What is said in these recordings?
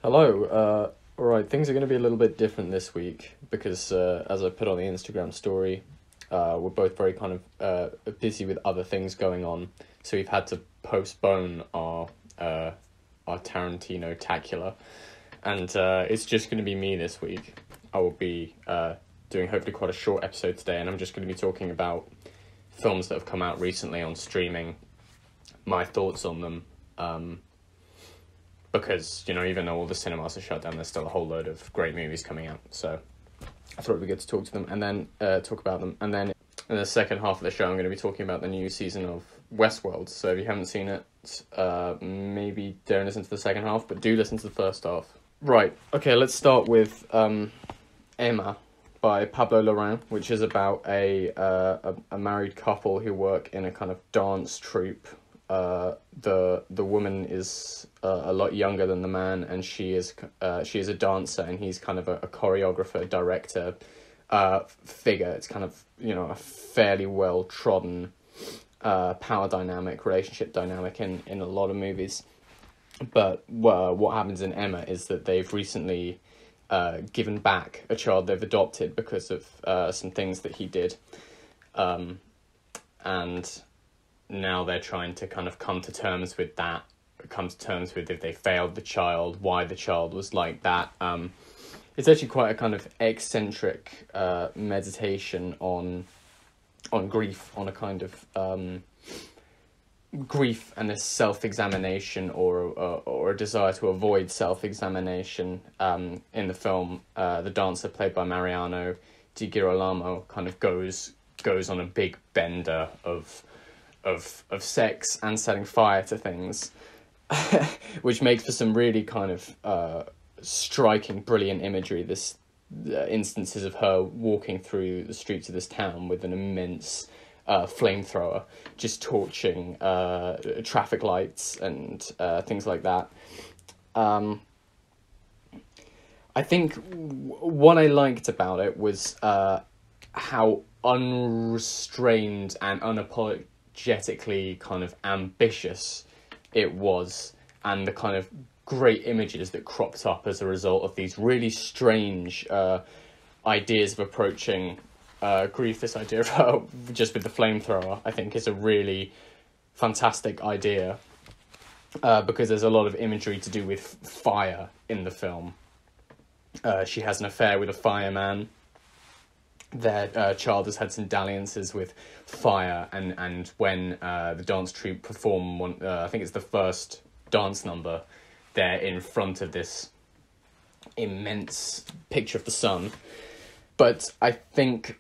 Hello. Alright, things are going to be a little bit different this week because, as I put on the Instagram story, we're both very kind of busy with other things going on, so we've had to postpone our Tarantino-tacular, and it's just going to be me this week. I will be doing hopefully quite a short episode today, and I'm just going to be talking about films that have come out recently on streaming, my thoughts on them. Because, even though all the cinemas are shut down, there's still a whole load of great movies coming out. So I thought it'd be good to talk to them and then talk about them. And then in the second half of the show, I'm going to be talking about the new season of Westworld. So if you haven't seen it, maybe don't listen to the second half, but do listen to the first half. Right, okay, let's start with Emma by Pablo Larraín, which is about a married couple who work in a kind of dance troupe. The woman is a lot younger than the man, and she is a dancer, and he's kind of a choreographer, director figure. It's kind of a fairly well trodden power dynamic, relationship dynamic in a lot of movies. But what happens in Emma is that they've recently given back a child they've adopted because of some things that he did, and now they're trying to kind of come to terms with that, if they failed the child, why the child was like that. It's actually quite a kind of eccentric meditation on grief, on a kind of grief and this self-examination or a desire to avoid self-examination. In the film, the dancer played by Mariano Di Girolamo kind of goes on a big bender of sex and setting fire to things, which makes for some really kind of striking, brilliant imagery. This instances of her walking through the streets of this town with an immense flamethrower, just torching traffic lights and things like that. I think what I liked about it was how unrestrained and unapologetically kind of ambitious it was, and the kind of great images that cropped up as a result of these really strange ideas of approaching grief. This idea of just with the flamethrower, I think, is a really fantastic idea, because there's a lot of imagery to do with fire in the film. She has an affair with a fireman. Their child has had some dalliances with fire, and when the dance troupe perform I think it's the first dance number, they're in front of this immense picture of the sun. But I think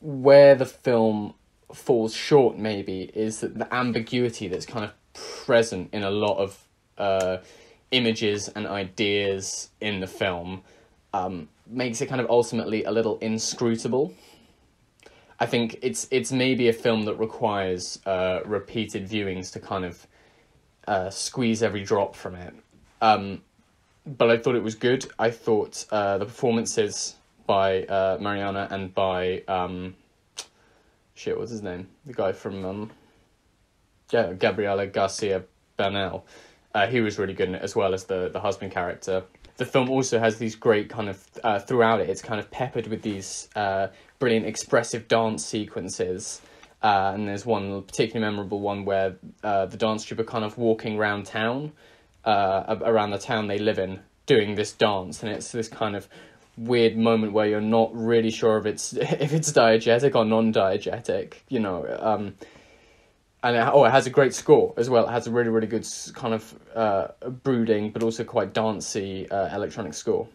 where the film falls short maybe is that the ambiguity that's kind of present in a lot of images and ideas in the film makes it kind of ultimately a little inscrutable. I think it's maybe a film that requires repeated viewings to kind of squeeze every drop from it. But I thought it was good. I thought the performances by Mariana and by what's his name? The guy from Gabriela Garcia Bernal. He was really good in it, as well as the husband character. The film also has these great kind of, throughout it, it's kind of peppered with these brilliant expressive dance sequences. And there's one particularly memorable one where the dance troupe are kind of walking around town, around the town they live in, doing this dance. And it's this kind of weird moment where you're not really sure if it's diegetic or non-diegetic, and it has a great score as well. It has a really, really good kind of brooding, but also quite dancey electronic score.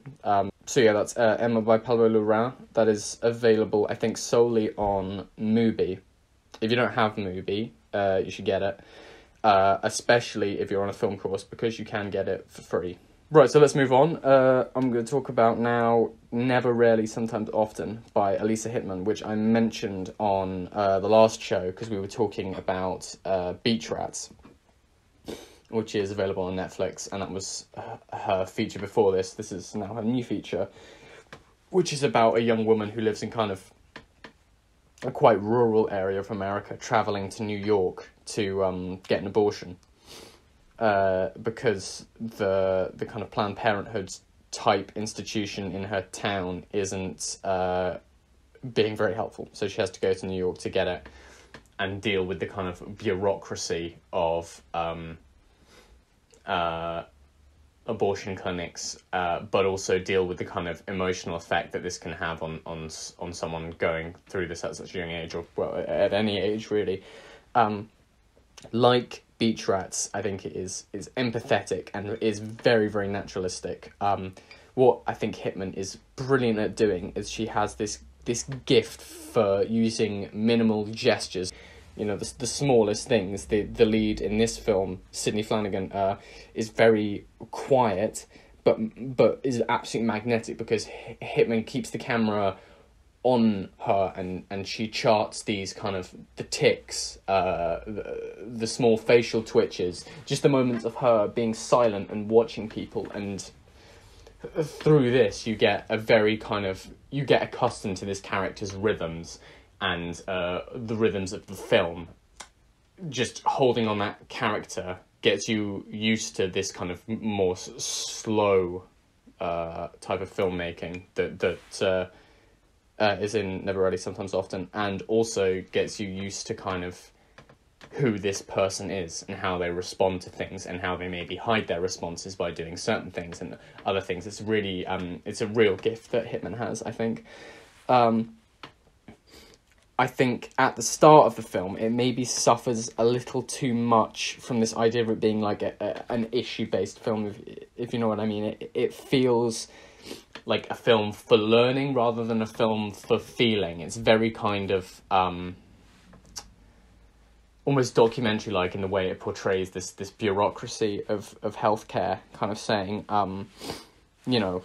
So yeah, that's Emma by Pablo Larraín. That is available, I think, solely on Mubi. If you don't have Mubi, you should get it, especially if you're on a film course, because you can get it for free. Right, so let's move on. I'm going to talk about now Never, Rarely, Sometimes, Often by Elisa Hittman, which I mentioned on the last show because we were talking about Beach Rats, which is available on Netflix, and that was her feature before this. This is now her new feature, which is about a young woman who lives in kind of a quite rural area of America, travelling to New York to get an abortion. because the kind of Planned Parenthood type institution in her town isn't being very helpful. So she has to go to New York to get it and deal with the kind of bureaucracy of abortion clinics, but also deal with the kind of emotional effect that this can have on someone going through this at such a young age, or well, at any age really. Like Beach Rats, I think it is empathetic and is very, very naturalistic. What I think Hitman is brilliant at doing is she has this gift for using minimal gestures. You know, the smallest things. The lead in this film, Sidney Flanagan, is very quiet, but is absolutely magnetic, because Hitman keeps the camera on her, and she charts these kind of the tics, the small facial twitches, just the moments of her being silent and watching people. And through this, you get accustomed to this character's rhythms and the rhythms of the film. Just holding on that character gets you used to this kind of more slow type of filmmaking that is in Never Rarely, Sometimes Often, and also gets you used to kind of who this person is and how they respond to things, and how they maybe hide their responses by doing certain things and other things. It's really it's a real gift that Hitman has, I think. I think at the start of the film, it maybe suffers a little too much from this idea of it being like an issue-based film, if you know what I mean. It feels like a film for learning rather than a film for feeling. It's very kind of almost documentary-like in the way it portrays this bureaucracy of healthcare, kind of saying, you know,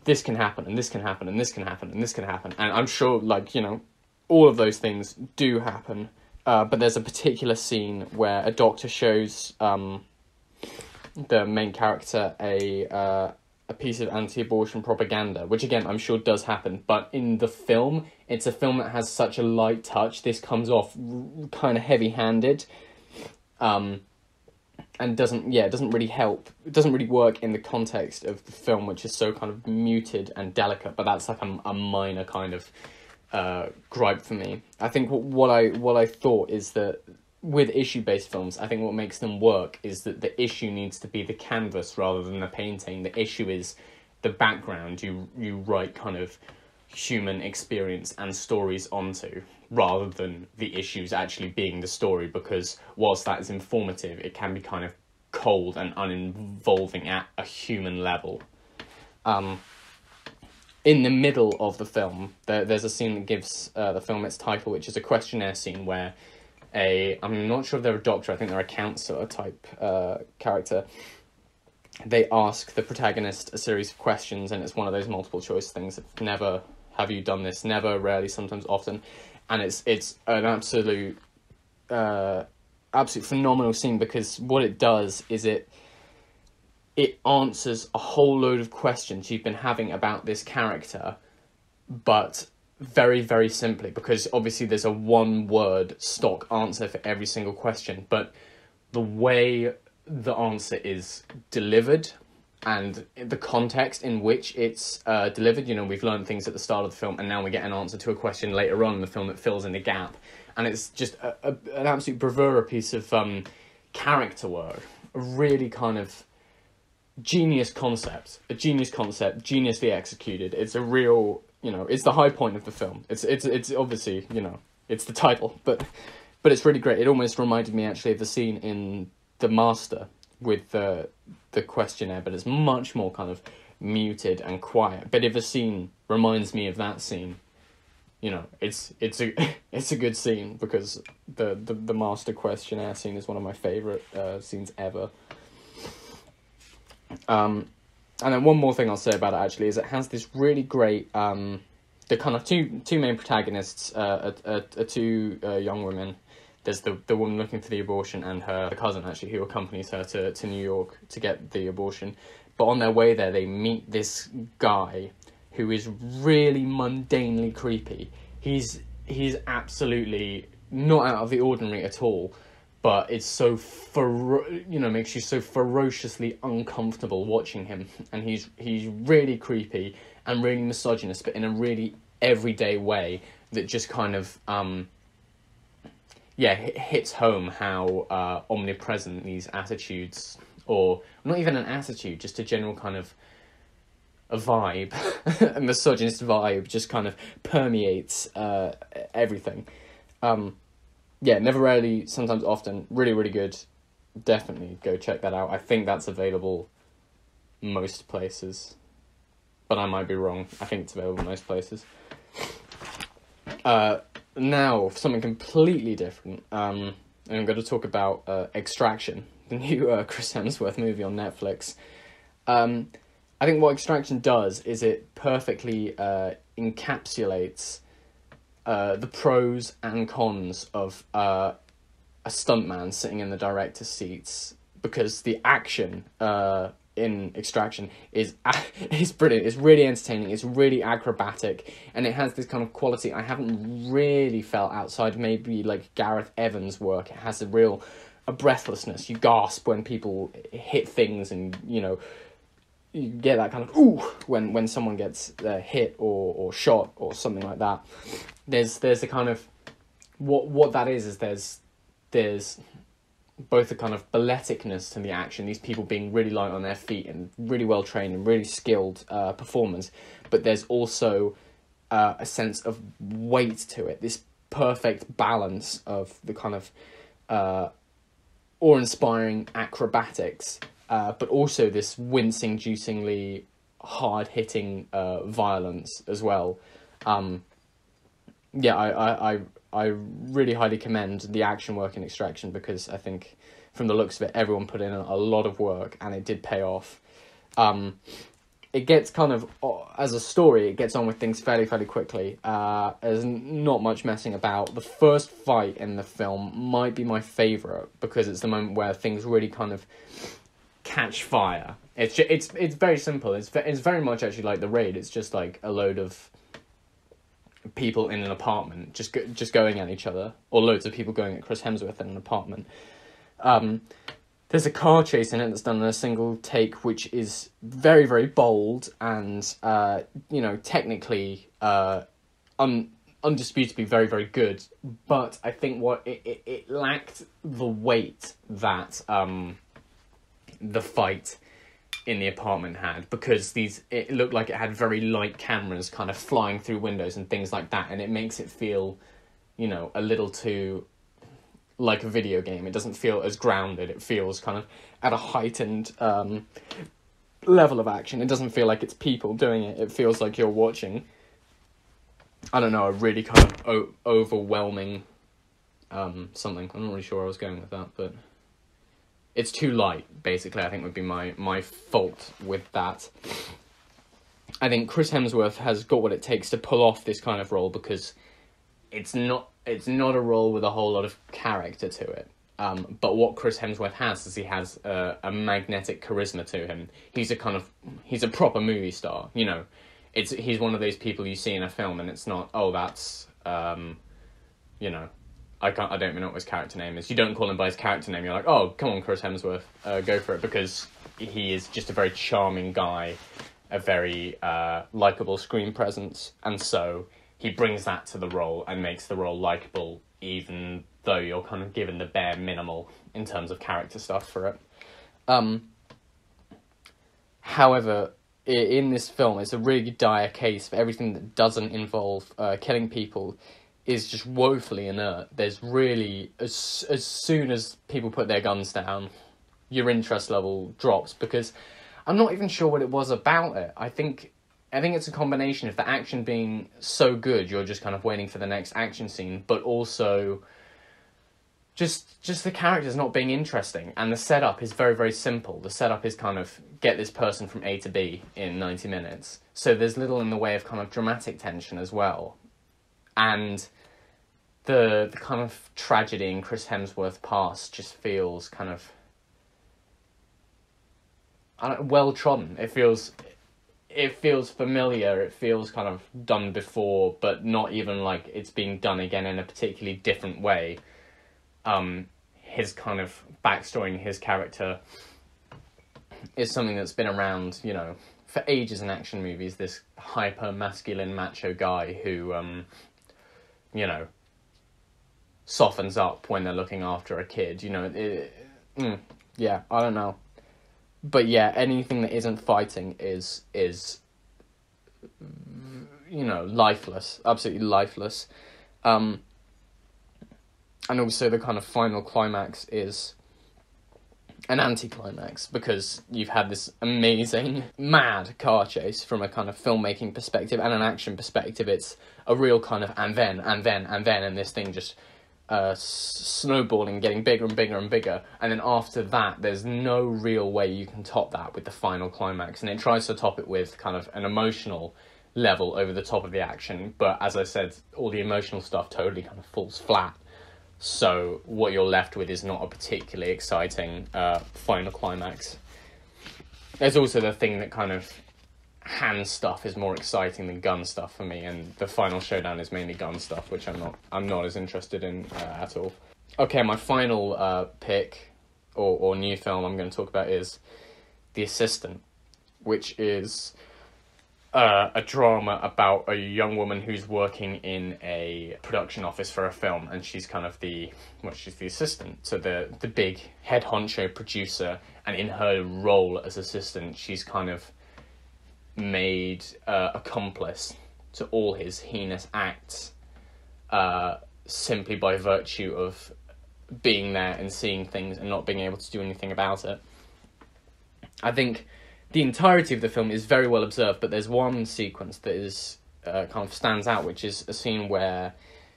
this can happen, and this can happen, and this can happen, and this can happen. And I'm sure, like, you know, all of those things do happen, but there's a particular scene where a doctor shows the main character a piece of anti-abortion propaganda, which again I'm sure does happen, but in the film, it's a film that has such a light touch. This comes off kind of heavy-handed, and doesn't really help. It doesn't really work in the context of the film, which is so kind of muted and delicate. But that's like a minor kind of gripe for me. I think what I thought is that with issue-based films, I think what makes them work is that the issue needs to be the canvas rather than the painting. The issue is the background you write kind of human experience and stories onto, rather than the issues actually being the story, because whilst that is informative, it can be kind of cold and uninvolving at a human level. In the middle of the film, there's a scene that gives the film its title, which is a questionnaire scene where I'm not sure if they're a doctor, I think they're a counsellor type character. They ask the protagonist a series of questions, and it's one of those multiple choice things. Never, have you done this? Never, rarely, sometimes, often. And it's an absolute phenomenal scene, because what it does is it answers a whole load of questions you've been having about this character, but very, very simply, because obviously there's a one-word stock answer for every single question, but the way the answer is delivered and the context in which it's delivered, you know, we've learned things at the start of the film, and now we get an answer to a question later on in the film that fills in the gap, and it's just an absolute bravura piece of character work, a really kind of genius concept, geniusly executed. It's a real, you know, it's the high point of the film. It's obviously, you know, it's the title, but it's really great. It almost reminded me actually of the scene in The Master with the questionnaire, but it's much more kind of muted and quiet. But if a scene reminds me of that scene, you know, it's a good scene, because the Master questionnaire scene is one of my favourite scenes ever. And then one more thing I'll say about it actually is it has this really great the kind of two main protagonists are two young women. There's the woman looking for the abortion and her cousin, actually, who accompanies her to New York to get the abortion. But on their way there, they meet this guy who is really mundanely creepy. He's absolutely not out of the ordinary at all, but it's so makes you so ferociously uncomfortable watching him, and he's really creepy and really misogynist, but in a really everyday way that just kind of hits home how omnipresent these attitudes, or not even an attitude, just a general kind of a vibe, a misogynist vibe, just kind of permeates everything. Never, rarely, sometimes, often, really, really good. Definitely go check that out. I think that's available most places, but I might be wrong. I think it's available most places. Now, something completely different. I'm going to talk about Extraction, the new Chris Hemsworth movie on Netflix. I think what Extraction does is it perfectly encapsulates the pros and cons of a stuntman sitting in the director's seats, because the action in Extraction is brilliant. It's really entertaining. It's really acrobatic, and it has this kind of quality I haven't really felt outside maybe like Gareth Evans' work. It has a breathlessness. You gasp when people hit things, and you get that kind of ooh when someone gets hit or shot or something like that. There's a kind of what that is there's both a kind of balleticness to the action, these people being really light on their feet and really well trained and really skilled performers, but there's also a sense of weight to it, this perfect balance of the kind of awe-inspiring acrobatics, but also this wince-inducingly hard-hitting violence as well. I really highly commend the action work in Extraction, because I think from the looks of it, everyone put in a lot of work, and it did pay off. It gets kind of, as a story, it gets on with things fairly quickly. There's not much messing about. The first fight in the film might be my favourite, because it's the moment where things really kind of catch fire. It's very simple. It's very much actually like The Raid. It's just like a load of people in an apartment just going at each other, or loads of people going at Chris Hemsworth in an apartment. There's a car chase in it that's done in a single take, which is very, very bold and technically undisputably very, very good. But I think what it lacked the weight that the fight in the apartment had, because it looked like it had very light cameras kind of flying through windows and things like that, and it makes it feel, a little too like a video game. It doesn't feel as grounded. It feels kind of at a heightened level of action. It doesn't feel like it's people doing it. It feels like you're watching, I don't know, a really kind of overwhelming something. I'm not really sure where I was going with that, but it's too light, basically, I think would be my fault with that. I think Chris Hemsworth has got what it takes to pull off this kind of role, because it's not a role with a whole lot of character to it. But what Chris Hemsworth has is he has a magnetic charisma to him. He's a proper movie star, He's one of those people you see in a film and it's not, oh, that's, I don't even know what his character name is. You don't call him by his character name. You're like, oh, come on, Chris Hemsworth, go for it, because he is just a very charming guy, a very likable screen presence, and so he brings that to the role and makes the role likable, even though you're kind of given the bare minimal in terms of character stuff for it. However, in this film, it's a really dire case for everything that doesn't involve killing people is just woefully inert. There's really, as soon as people put their guns down, your interest level drops, because I'm not even sure what it was about it. I think it's a combination of the action being so good, you're just kind of waiting for the next action scene, but also just the characters not being interesting, and the setup is very, very simple. The setup is kind of get this person from A to B in 90 minutes. So there's little in the way of kind of dramatic tension as well. And the kind of tragedy in Chris Hemsworth's past just feels kind of well trodden. It feels familiar. It feels kind of done before, but not even like it's being done again in a particularly different way. his kind of backstory and his character is something that's been around, you know, for ages in action movies. This hyper masculine macho guy who, you know, softens up when they're looking after a kid. You know, yeah, I don't know, but yeah, anything that isn't fighting is you know, lifeless, absolutely lifeless. And also the kind of final climax is an anticlimax, because you've had this amazing, mad car chase from a kind of filmmaking perspective and an action perspective. It's a real kind of and then, and this thing just snowballing, getting bigger and bigger and bigger. And then after that, there's no real way you can top that with the final climax. And it tries to top it with kind of an emotional level over the top of the action. But as I said, all the emotional stuff totally kind of falls flat. So what you're left with is not a particularly exciting final climax. There's also the thing that kind of hand stuff is more exciting than gun stuff for me, and the final showdown is mainly gun stuff, which I'm not as interested in at all. Okay, my final pick or new film I'm going to talk about is The Assistant, which is a drama about a young woman who's working in a production office for a film, and she's kind of she's the assistant to the big head honcho producer, and in her role as assistant, she's kind of made accomplice to all his heinous acts simply by virtue of being there and seeing things and not being able to do anything about it. I think the entirety of the film is very well observed, but there's one sequence that is kind of stands out, which is a scene where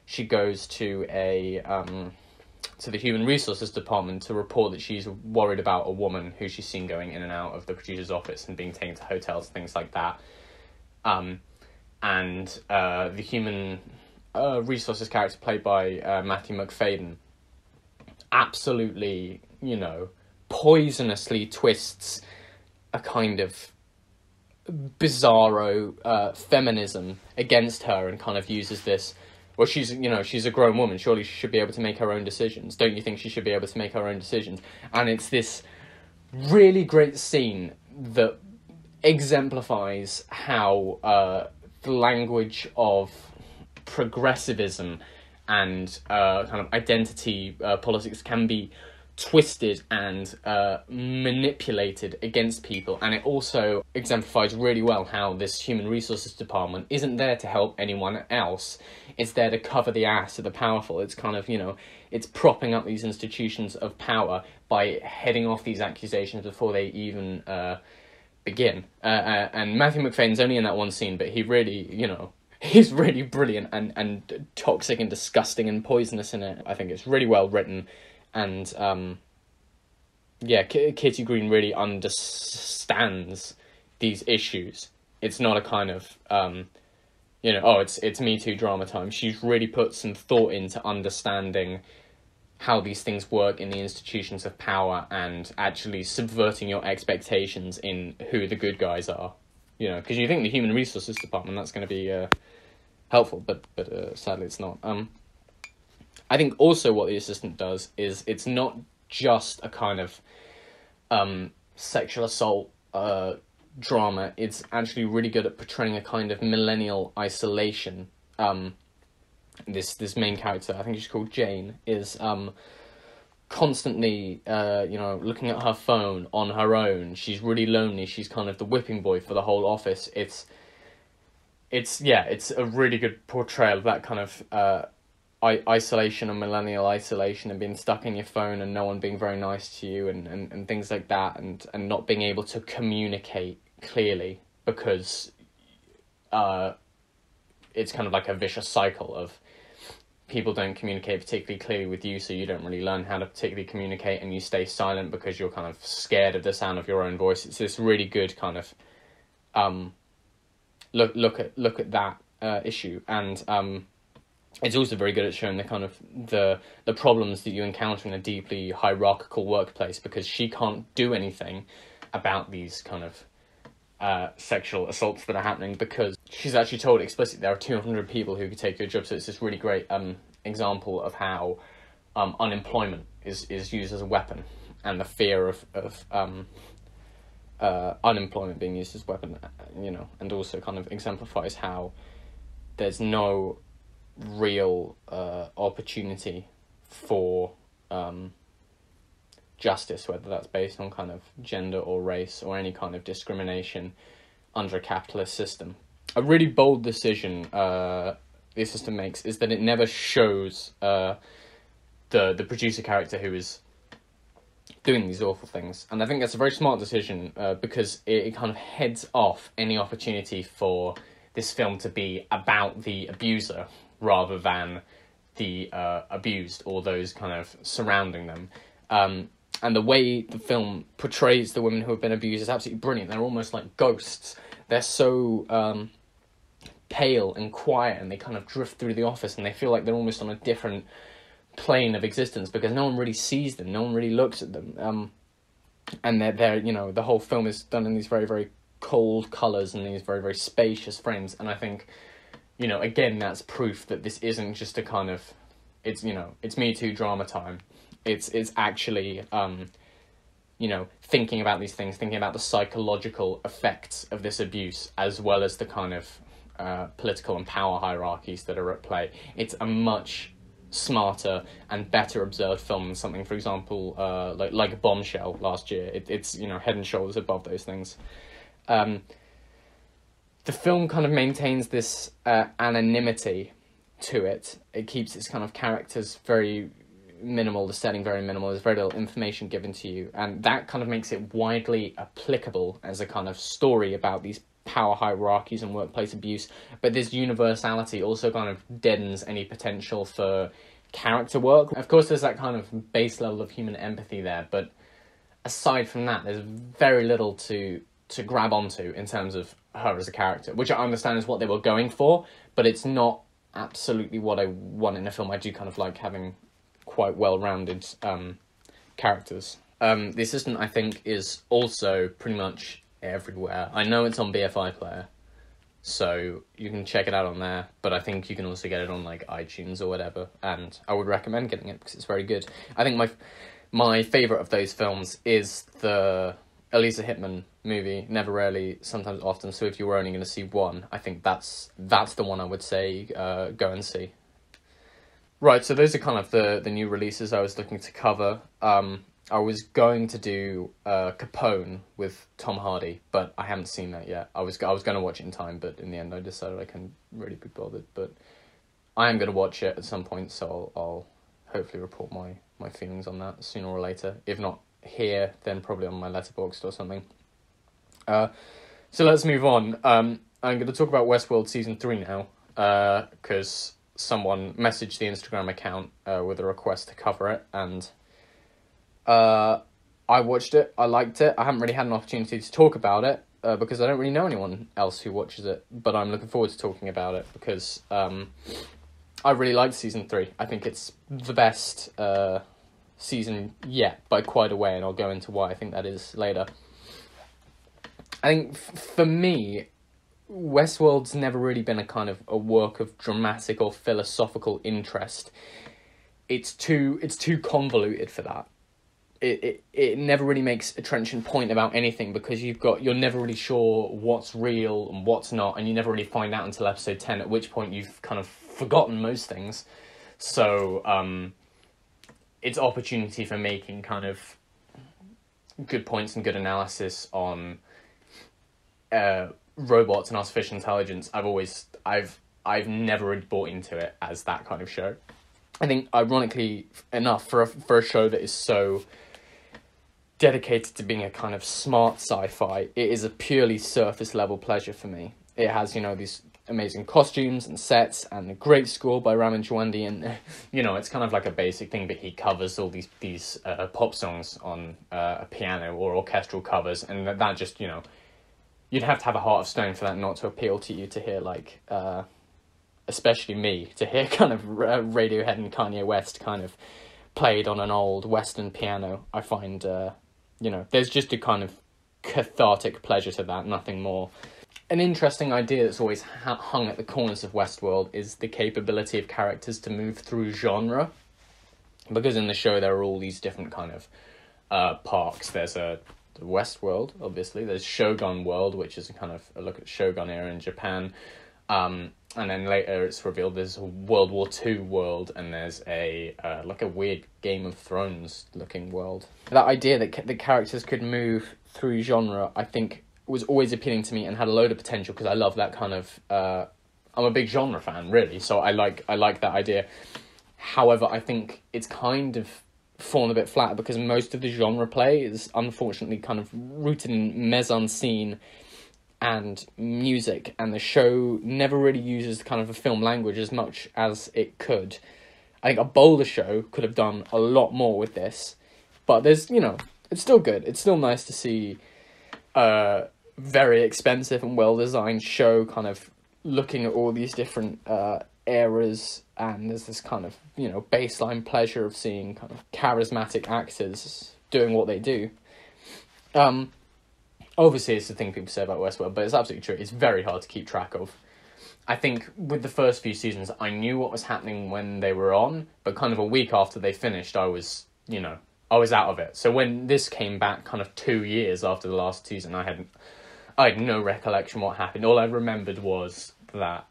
she goes to the human resources department to report that she's worried about a woman who she's seen going in and out of the producer's office and being taken to hotels, things like that. And the human resources character, played by Matthew McFadden, absolutely, you know, poisonously twists a kind of bizarro feminism against her, and kind of uses this, well, she's a grown woman, surely she should be able to make her own decisions. Don't you think she should be able to make her own decisions? And it's this really great scene that exemplifies how the language of progressivism and kind of identity politics can be twisted and manipulated against people. And it also exemplifies really well how this human resources department isn't there to help anyone else. It's there to cover the ass of the powerful. It's kind of, you know, it's propping up these institutions of power by heading off these accusations before they even begin. And Matthew McFadden's only in that one scene, but he really, you know, he's really brilliant and toxic and disgusting and poisonous in it. I think it's really well written. And yeah, Kitty Green really understands these issues. It's not a kind of you know, oh, it's Me Too drama time. She's really put some thought into understanding how these things work in the institutions of power and actually subverting your expectations in who the good guys are. You know, because you think the human resources department, that's going to be helpful, but sadly it's not. I think also what The Assistant does is it's not just a kind of sexual assault drama. It's actually really good at portraying a kind of millennial isolation. This main character, I think she's called Jane, is constantly you know, looking at her phone on her own. She's really lonely. She's kind of the whipping boy for the whole office. It's a really good portrayal of that kind of isolation and millennial isolation, and being stuck in your phone and no one being very nice to you, and things like that, and not being able to communicate clearly because it's kind of like a vicious cycle of people don't communicate particularly clearly with you, so you don't really learn how to particularly communicate, and you stay silent because you're kind of scared of the sound of your own voice. It's this really good kind of look at that issue, and it's also very good at showing the kind of the problems that you encounter in a deeply hierarchical workplace, because she can't do anything about these kind of sexual assaults that are happening, because she's actually told explicitly there are 200 people who could take your job. So it's this really great example of how unemployment is used as a weapon, and the fear of unemployment being used as a weapon, and also kind of exemplifies how there's no real opportunity for justice, whether that's based on kind of gender or race or any kind of discrimination under a capitalist system. A really bold decision the system makes is that it never shows the producer character who is doing these awful things, and I think that's a very smart decision because it kind of heads off any opportunity for this film to be about the abuser rather than the abused or those kind of surrounding them. And the way the film portrays the women who have been abused is absolutely brilliant. They're almost like ghosts. They're so pale and quiet, and they kind of drift through the office, and they feel like they're almost on a different plane of existence because no one really sees them, no one really looks at them. And they're the whole film is done in these very, very cold colours and these very, very spacious frames. And I think, again, that's proof that this isn't just a kind of, it's Me Too drama time. It's actually, thinking about these things, thinking about the psychological effects of this abuse, as well as the kind of political and power hierarchies that are at play. It's a much smarter and better observed film than something, for example, like a Bombshell last year. It's head and shoulders above those things. The film kind of maintains this anonymity to it. It keeps its kind of characters very minimal, the setting very minimal, there's very little information given to you, and that kind of makes it widely applicable as a kind of story about these power hierarchies and workplace abuse. But this universality also kind of deadens any potential for character work. Of course, there's that kind of base level of human empathy there, but aside from that, there's very little to grab onto in terms of her as a character, which I understand is what they were going for, but it's not absolutely what I want in a film. I do kind of like having quite well-rounded characters. The Assistant, I think, is also pretty much everywhere. I know it's on BFI Player, so you can check it out on there, but I think you can also get it on like iTunes or whatever, and I would recommend getting it because it's very good. I think my favourite of those films is the Elisa Hittman movie, Never, Rarely, Sometimes, Often. So if you were only going to see one, I think that's the one I would say go and see. Right, so those are kind of the new releases I was looking to cover. I was going to do Capone with Tom Hardy, but I haven't seen that yet. I was going to watch it in time, but in the end I decided I couldn't really be bothered. But I am going to watch it at some point, so I'll hopefully report my feelings on that sooner or later. If not here, then probably on my Letterboxd or something. So let's move on. I'm going to talk about Westworld Season 3 now, because someone messaged the Instagram account with a request to cover it, and I watched it. I liked it. I haven't really had an opportunity to talk about it because I don't really know anyone else who watches it, but I'm looking forward to talking about it because I really liked Season 3. I think it's the best season yet by quite a way, and I'll go into why I think that is later. I think for me, Westworld's never really been a kind of a work of dramatic or philosophical interest. It's too convoluted for that. It never really makes a trenchant point about anything because you're never really sure what's real and what's not, and you never really find out until episode 10, at which point you've kind of forgotten most things. So it's opportunity for making kind of good points and good analysis on robots and artificial intelligence. I've never really bought into it as that kind of show. I think, ironically enough, for a show that is so dedicated to being a kind of smart sci-fi, it is a purely surface level pleasure for me. It has, these amazing costumes and sets and a great score by Ramin Djawadi, and it's kind of like a basic thing, but he covers all these pop songs on a piano or orchestral covers, and that just, you'd have to have a heart of stone for that not to appeal to you, to hear like especially me, to hear kind of Radiohead and Kanye West kind of played on an old Western piano. I find there's just a kind of cathartic pleasure to that, nothing more. An interesting idea that's always hung at the corners of Westworld is the capability of characters to move through genre. because in the show there are all these different kind of parks. There's the Westworld, obviously. There's Shogun World, which is a kind of a look at Shogun era in Japan. And then later it's revealed there's a World War II world, and there's a like a weird Game of Thrones looking world. That idea that the characters could move through genre, I think, was always appealing to me and had a load of potential, because I love that kind of... I'm a big genre fan, really, so I like that idea. However, I think it's kind of fallen a bit flat, because most of the genre play is unfortunately kind of rooted in mise-en-scene and music, and the show never really uses kind of a film language as much as it could. I think a bolder show could have done a lot more with this, but there's, it's still good. It's still nice to see a very expensive and well-designed show kind of looking at all these different eras, and there's this kind of, baseline pleasure of seeing kind of charismatic actors doing what they do. Obviously, it's the thing people say about Westworld, but it's absolutely true. It's very hard to keep track of. I think with the first few seasons, I knew what was happening when they were on, but kind of a week after they finished, I was out of it. So when this came back kind of 2 years after the last season, I had no recollection what happened. All I remembered was that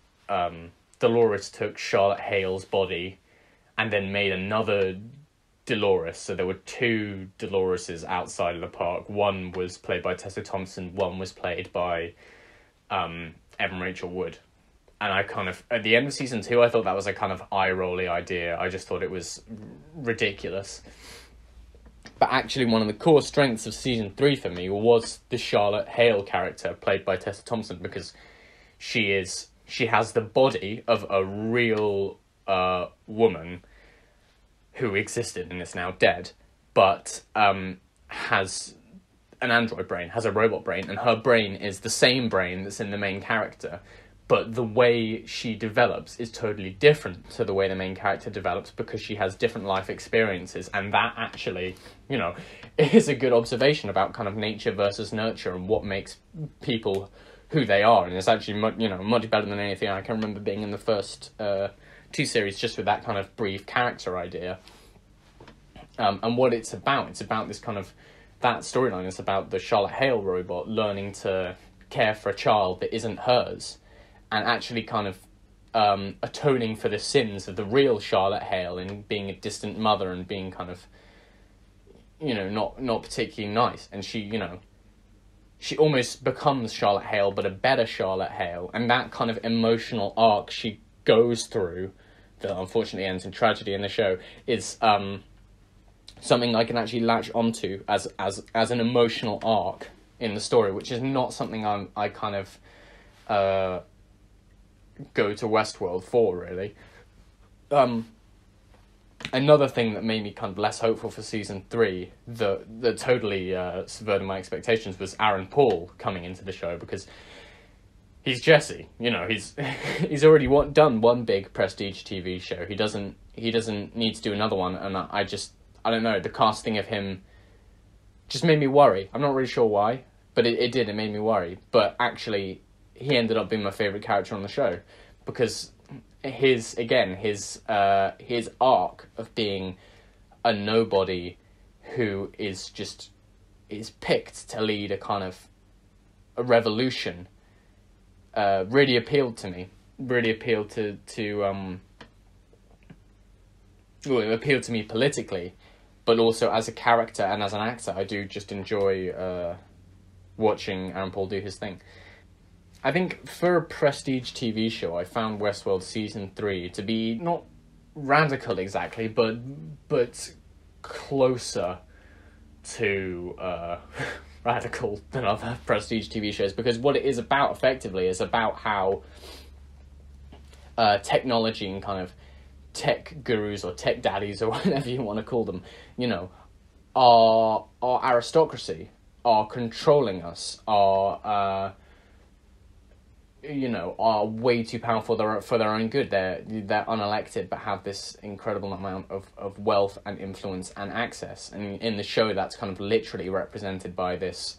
Dolores took Charlotte Hale's body and then made another Dolores. So there were 2 Doloreses outside of the park. One was played by Tessa Thompson, one was played by Evan Rachel Wood. And I kind of, at the end of season 2, I thought that was a kind of eye-rolly idea. I just thought it was ridiculous. But actually, one of the core strengths of season 3 for me was the Charlotte Hale character played by Tessa Thompson, because she has the body of a real woman who existed and is now dead, but has an android brain, has a robot brain, and her brain is the same brain that's in the main character, but the way she develops is totally different to the way the main character develops, because she has different life experiences, and that actually, is a good observation about kind of nature versus nurture and what makes people who they are, and it's actually much better than anything I can remember being in the first 2 series, just with that kind of brief character idea. And what it's about this kind of, that storyline is about the Charlotte Hale robot learning to care for a child that isn't hers, and actually kind of atoning for the sins of the real Charlotte Hale in being a distant mother and being kind of, not particularly nice. And she almost becomes Charlotte Hale, but a better Charlotte Hale. And that kind of emotional arc she goes through, that unfortunately ends in tragedy in the show, is something I can actually latch onto as an emotional arc in the story, which is not something I kind of go to Westworld for, really. Another thing that made me kind of less hopeful for season 3, that totally subverted my expectations, was Aaron Paul coming into the show, because he's Jesse. He's already done one big prestige TV show. He doesn't need to do another one, and I don't know, the casting of him just made me worry. I'm not really sure why, but it did. It made me worry. But actually, he ended up being my favourite character on the show, because his arc of being a nobody who is picked to lead a kind of a revolution really appealed to me. Really appealed to it appealed to me politically, but also as a character and as an actor. I do just enjoy watching Aaron Paul do his thing. I think for a prestige TV show, I found Westworld season 3 to be not radical exactly, but closer to radical than other prestige TV shows, because what it is about effectively is about how technology and kind of tech gurus or tech daddies or whatever you want to call them, our aristocracy are controlling us, are way too powerful for their own good. They're unelected, but have this incredible amount of wealth and influence and access. And in the show, that's kind of literally represented by this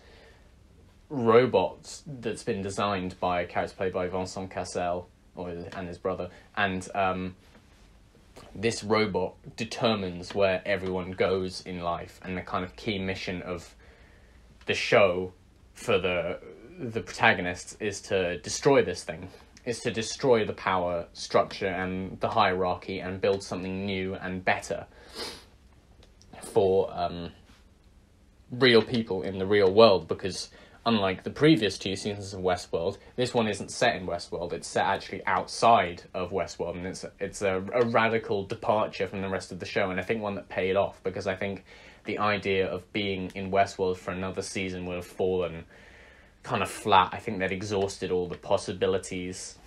robot that's been designed by a character played by Vincent Cassel, and his brother, and this robot determines where everyone goes in life, and the kind of key mission of the show for the protagonists is to destroy this thing, is to destroy the power structure and the hierarchy and build something new and better for real people in the real world, because unlike the previous 2 seasons of Westworld, this one isn't set in Westworld, it's set actually outside of Westworld, and it's a radical departure from the rest of the show, and I think one that paid off, because I think the idea of being in Westworld for another season would have fallen kind of flat. I think they'd exhausted all the possibilities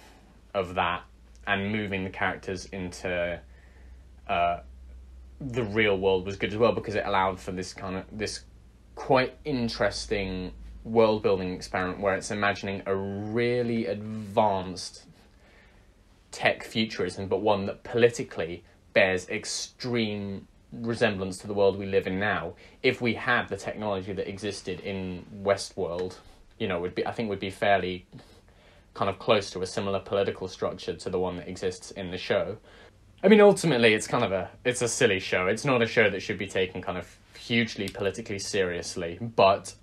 of that, and moving the characters into the real world was good as well, because it allowed for this quite interesting world building experiment where it's imagining a really advanced tech futurism, but one that politically bears extreme resemblance to the world we live in now. If we had the technology that existed in Westworld, I think would be fairly kind of close to a similar political structure to the one that exists in the show. I mean, ultimately, it's a silly show. It's not a show that should be taken kind of hugely politically seriously, but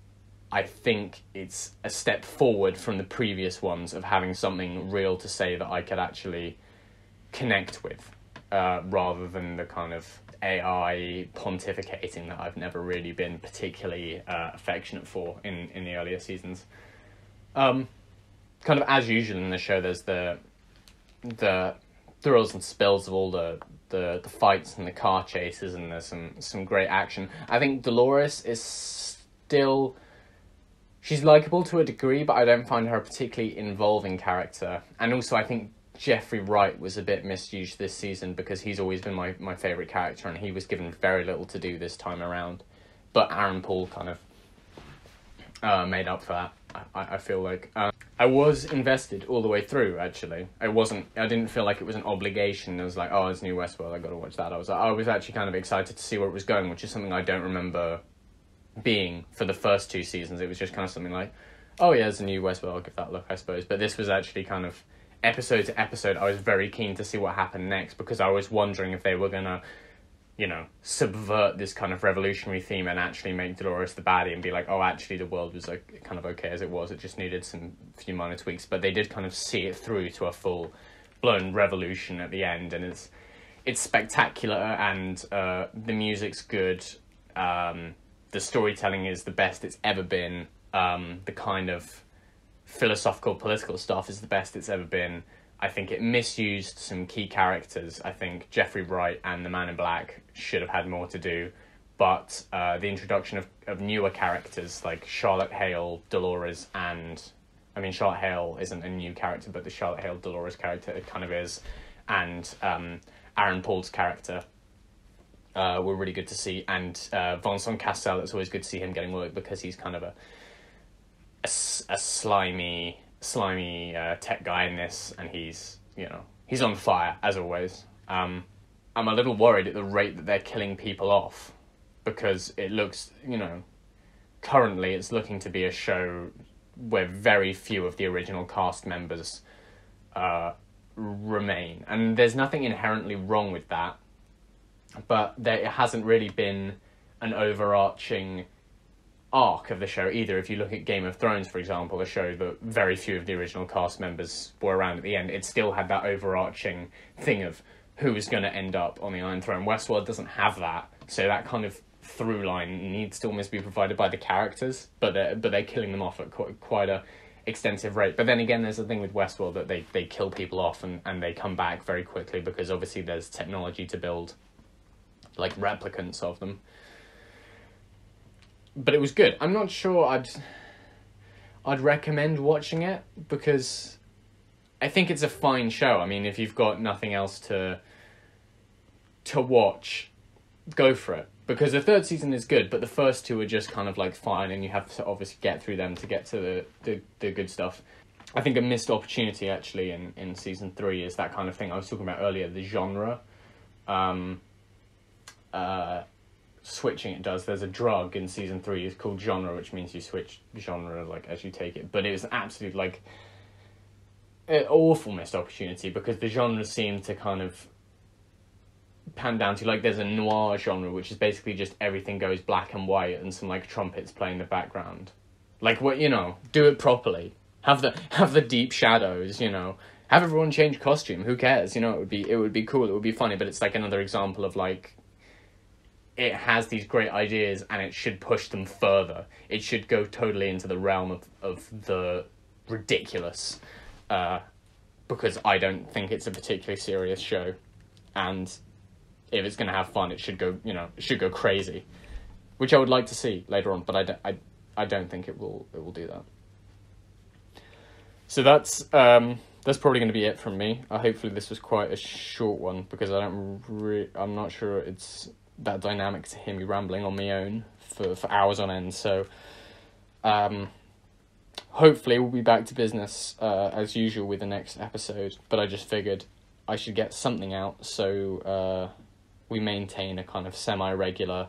I think it's a step forward from the previous ones of having something real to say that I could actually connect with, rather than the kind of AI pontificating that I've never really been particularly affectionate for in the earlier seasons. Kind of as usual in the show, there's the thrills and spills of all the fights and the car chases, and there's some great action. I think Dolores is still... she's likeable to a degree, but I don't find her a particularly involving character. And also, I think Jeffrey Wright was a bit misused this season, because he's always been my favourite character, and he was given very little to do this time around. But Aaron Paul kind of made up for that, I feel like. I was invested all the way through, actually. I didn't feel like it was an obligation. I was like, oh, it's new Westworld, I gotta watch that. I was actually kind of excited to see where it was going, which is something I don't remember being for the first 2 seasons. It was just kind of something like, oh yeah, there's a new Westworld, I'll give that a look, I suppose. But this was actually kind of episode to episode. I was very keen to see what happened next, because I was wondering if they were gonna, subvert this kind of revolutionary theme and actually make Dolores the baddie and be like, oh, actually the world was like kind of okay as it was, it just needed some few minor tweaks. But they did kind of see it through to a full blown revolution at the end, and it's spectacular, and the music's good. The storytelling is the best it's ever been. The kind of philosophical, political stuff is the best it's ever been. I think it misused some key characters. I think Jeffrey Wright and the Man in Black should have had more to do. But the introduction of newer characters like Charlotte Hale, Dolores, Charlotte Hale isn't a new character, but the Charlotte Hale Dolores character, it kind of is. And Aaron Paul's character were really good to see, and Vincent Cassel, it's always good to see him getting work, because he's kind of a slimy tech guy in this, and he's on fire as always. I'm a little worried at the rate that they're killing people off, because it looks, currently it's looking to be a show where very few of the original cast members remain, and there's nothing inherently wrong with that. But there hasn't really been an overarching arc of the show either. If you look at Game of Thrones, for example, a show that very few of the original cast members were around at the end, it still had that overarching thing of who was going to end up on the Iron Throne. Westworld doesn't have that, so that kind of through line needs to almost be provided by the characters, but they're killing them off at quite a extensive rate. But then again, there's the thing with Westworld that they kill people off and they come back very quickly, because obviously there's technology to build like replicants of them. But it was good. I'm not sure I'd recommend watching it, because I think it's a fine show. I mean, if you've got nothing else to watch, go for it, because the 3rd season is good, but the first 2 are just kind of like fine, and you have to obviously get through them to get to the good stuff. I think a missed opportunity actually in season 3 is that kind of thing I was talking about earlier, the genre switching it does. There's a drug in season 3, it's called genre, which means you switch genre like as you take it, but it was an absolute like an awful missed opportunity, because the genre seemed to kind of pan down to, like, there's a noir genre, which is basically just everything goes black and white and some, like, trumpets play in the background. Like, what, you know, do it properly. Have the deep shadows, you know. Have everyone change costume. Who cares? You know, it would be cool. It would be funny. But it's like another example of, like, it has these great ideas and it should push them further. It should go totally into the realm of the ridiculous. Because I don't think it's a particularly serious show, and if it's going to have fun, it should go, you know, it should go crazy, which I would like to see later on, but I don't think it will do that. So that's probably going to be it from me. Hopefully this was quite a short one, because I'm not sure it's that dynamic to hear me rambling on my own for hours on end. So hopefully we'll be back to business as usual with the next episode, but I just figured I should get something out so we maintain a kind of semi-regular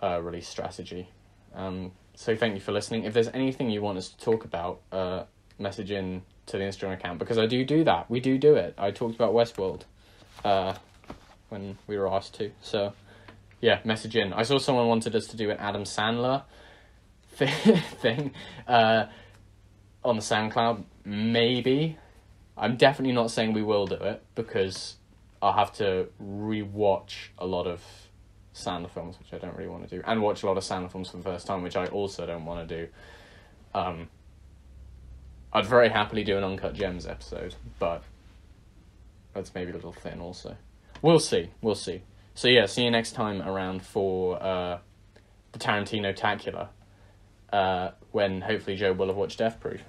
release strategy. So thank you for listening. If there's anything you want us to talk about, message in to the Instagram account, because I do that. We do it. I talked about Westworld when we were asked to. So yeah, message in. I saw someone wanted us to do an Adam Sandler thing on the SoundCloud. Maybe. I'm definitely not saying we will do it, because I'll have to rewatch a lot of Sandler films, which I don't really want to do, and watch a lot of Sandler films for the first time, which I also don't want to do. I'd very happily do an Uncut Gems episode, but that's maybe a little thin also. We'll see. So yeah, see you next time around for the Tarantino-tacular, when hopefully Joe will have watched Death Proof.